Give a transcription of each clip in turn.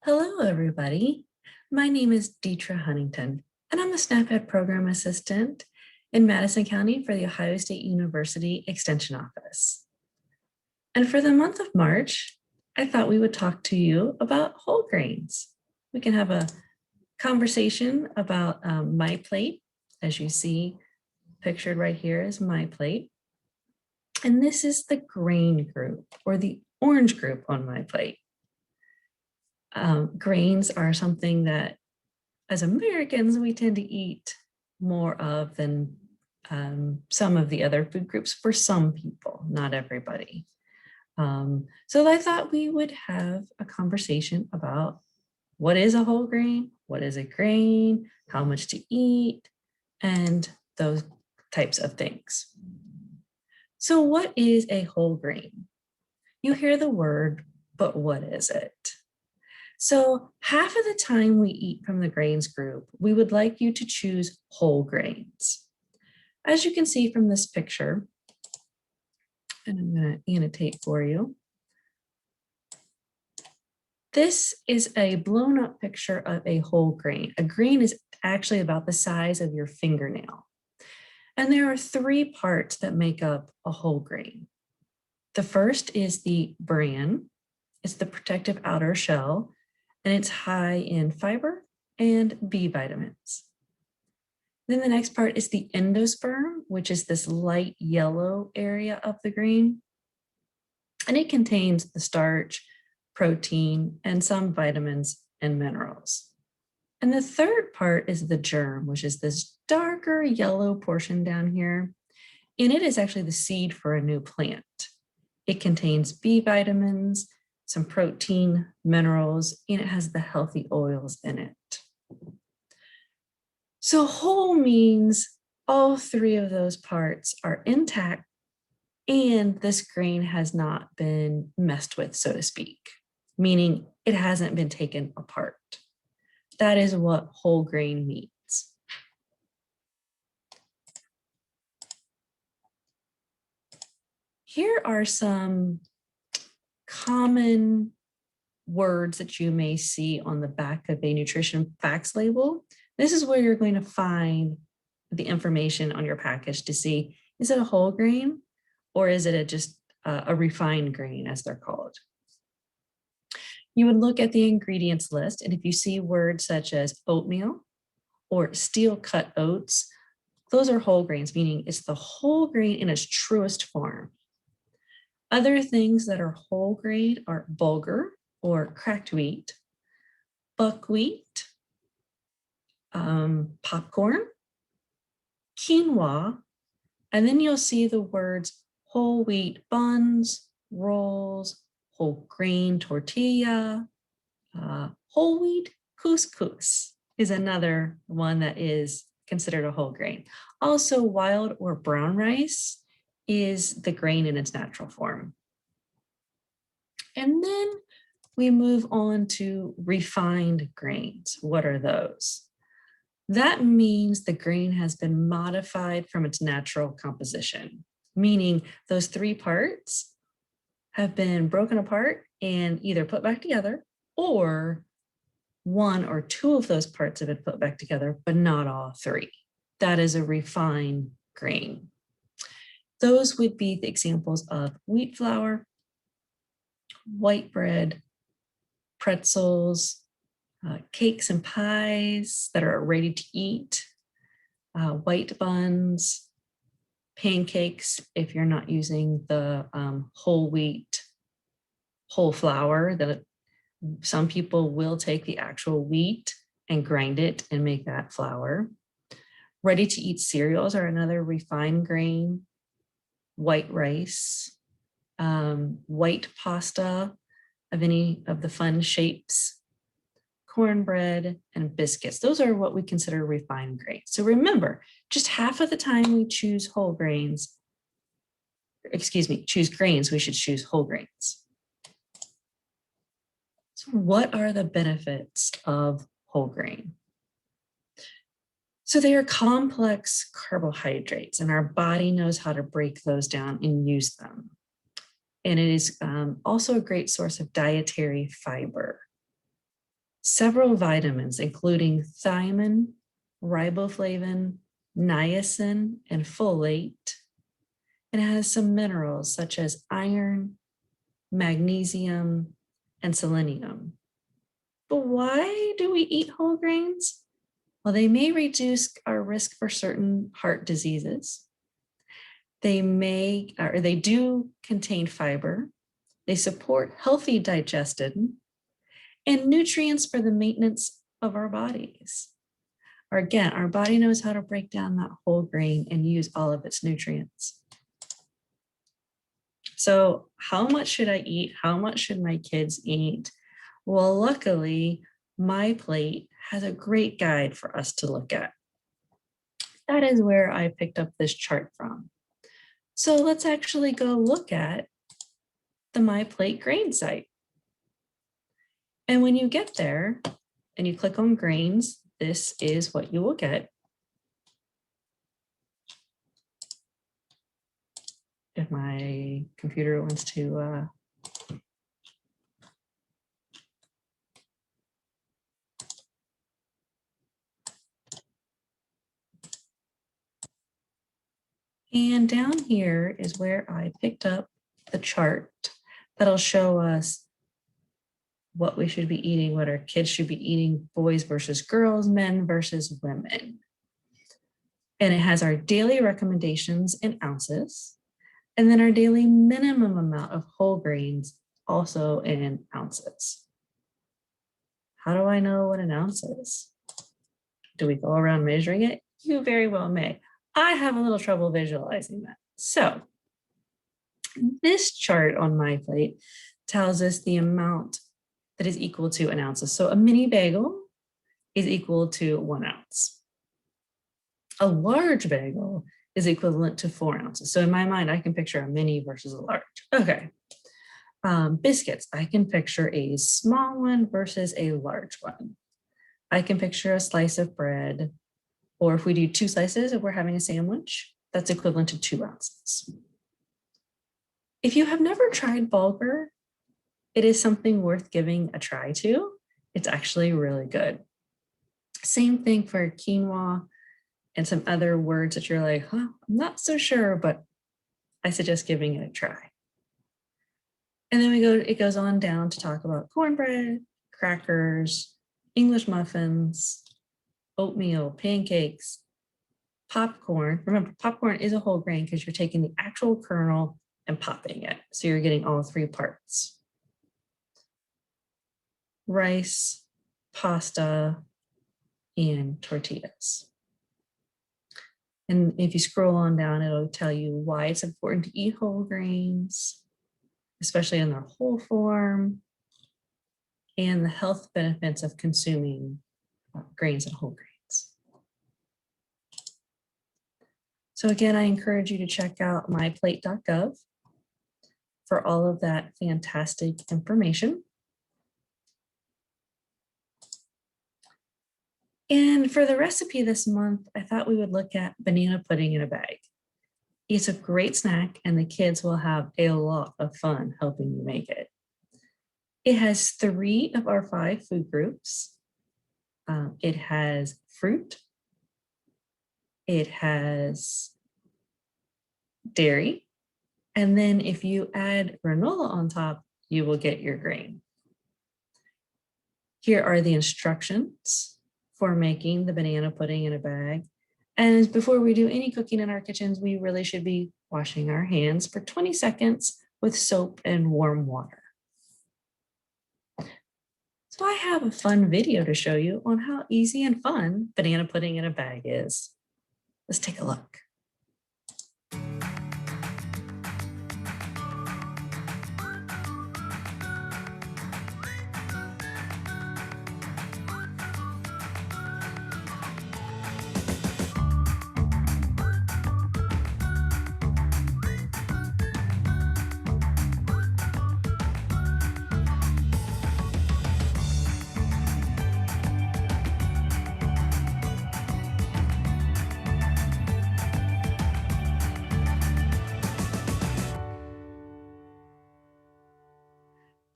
Hello, everybody. My name is Deetra Huntington, and I'm the SNAP-Ed Program Assistant in Madison County for the Ohio State University Extension Office. And for the month of March, I thought we would talk to you about whole grains. We can have a conversation about my plate. As you see, pictured right here is my plate. And this is the grain group, or the orange group on my plate. Grains are something that as Americans we tend to eat more of than some of the other food groups for some people, not everybody. So I thought we would have a conversation about what is a whole grain, what is a grain, how much to eat, and those types of things. So what is a whole grain? You hear the word, but what is it? So half of the time we eat from the grains group, we would like you to choose whole grains. As you can see from this picture, and I'm going to annotate for you. This is a blown up picture of a whole grain. A grain is actually about the size of your fingernail. And there are three parts that make up a whole grain. The first is the bran. It's the protective outer shell, and it's high in fiber and B vitamins. Then the next part is the endosperm, which is this light yellow area of the grain. And it contains the starch, protein, and some vitamins and minerals. And the third part is the germ, which is this darker yellow portion down here. And it is actually the seed for a new plant. It contains B vitamins, some protein, minerals, and it has the healthy oils in it. So whole means all three of those parts are intact and this grain has not been messed with, so to speak, meaning it hasn't been taken apart. That is what whole grain means. Here are some common words that you may see on the back of a nutrition facts label. This is where you're going to find the information on your package to see, is it a whole grain or is it just a refined grain as they're called? You would look at the ingredients list, and if you see words such as oatmeal or steel cut oats, those are whole grains, meaning it's the whole grain in its truest form. Other things that are whole grain are bulgur or cracked wheat, buckwheat, popcorn, quinoa, and then you'll see the words whole wheat buns, rolls, whole grain tortilla, whole wheat couscous is another one that is considered a whole grain. Also, wild or brown rice is the grain in its natural form. And then we move on to refined grains. What are those? That means the grain has been modified from its natural composition, meaning those three parts have been broken apart and either put back together, or one or two of those parts have been put back together, but not all three. That is a refined grain. Those would be the examples of wheat flour, white bread, pretzels, cakes and pies that are ready to eat, white buns, pancakes if you're not using the whole wheat, whole flour. That some people will take the actual wheat and grind it and make that flour. Ready to eat cereals are another refined grain, white rice, white pasta of any of the fun shapes, cornbread, and biscuits. Those are what we consider refined grains. So remember, just half of the time we choose whole grains, choose grains, we should choose whole grains. So what are the benefits of whole grain? So they are complex carbohydrates, and our body knows how to break those down and use them. And it is also a great source of dietary fiber. several vitamins, including thiamine, riboflavin, niacin, and folate. And it has some minerals such as iron, magnesium, and selenium. But why do we eat whole grains? Well, they may reduce our risk for certain heart diseases. They do contain fiber. They support healthy digestion and nutrients for the maintenance of our bodies. Or again, our body knows how to break down that whole grain and use all of its nutrients. So how much should I eat? How much should my kids eat? Well, luckily, My Plate has a great guide for us to look at. That is where I picked up this chart from. So let's actually go look at the My Plate grain site. And when you get there and you click on grains, this is what you will get. If my computer wants to and down here is where I picked up the chart that'll show us what we should be eating, what our kids should be eating, boys versus girls, men versus women. And it has our daily recommendations in ounces, and then our daily minimum amount of whole grains also in ounces. How do I know what an ounce is? Do we go around measuring it? You very well may. I have a little trouble visualizing that. So this chart on My Plate tells us the amount that is equal to an ounce. So a mini bagel is equal to 1 ounce. A large bagel is equivalent to 4 ounces. So in my mind, I can picture a mini versus a large. Okay. Biscuits, I can picture a small one versus a large one. I can picture a slice of bread, or if we do 2 slices, if we're having a sandwich, that's equivalent to 2 ounces. If you have never tried bulgur, it is something worth giving a try to. It's actually really good. Same thing for quinoa and some other words that you're like, I'm not so sure, but I suggest giving it a try. And then it goes on down to talk about cornbread, crackers, English muffins, oatmeal, pancakes, popcorn. Remember, popcorn is a whole grain because you're taking the actual kernel and popping it. So you're getting all 3 parts. Rice, pasta, and tortillas. And if you scroll on down, it'll tell you why it's important to eat whole grains, especially in their whole form, and the health benefits of consuming grains and whole grains. So again, I encourage you to check out myplate.gov for all of that fantastic information. And for the recipe this month, I thought we would look at banana pudding in a bag. It's a great snack and the kids will have a lot of fun helping you make it. It has 3 of our 5 food groups. It has fruit, it has dairy, and then if you add granola on top, you will get your grain. Here are the instructions for making the banana pudding in a bag. And before we do any cooking in our kitchens, we really should be washing our hands for 20 seconds with soap and warm water. So I have a fun video to show you on how easy and fun banana pudding in a bag is. Let's take a look.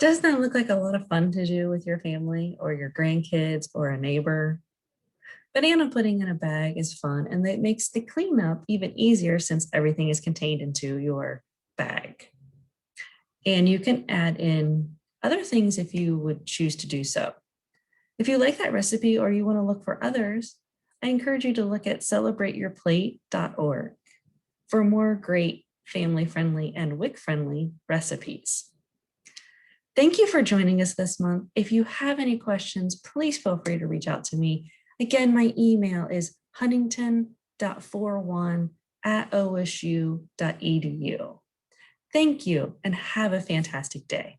Doesn't that look like a lot of fun to do with your family or your grandkids or a neighbor? Banana pudding in a bag is fun and it makes the cleanup even easier since everything is contained into your bag. And you can add in other things if you would choose to do so. If you like that recipe or you want to look for others, I encourage you to look at celebrateyourplate.org for more great family-friendly and WIC-friendly recipes. Thank you for joining us this month. If you have any questions, please feel free to reach out to me. Again, my email is huntington.41@osu.edu. Thank you and have a fantastic day.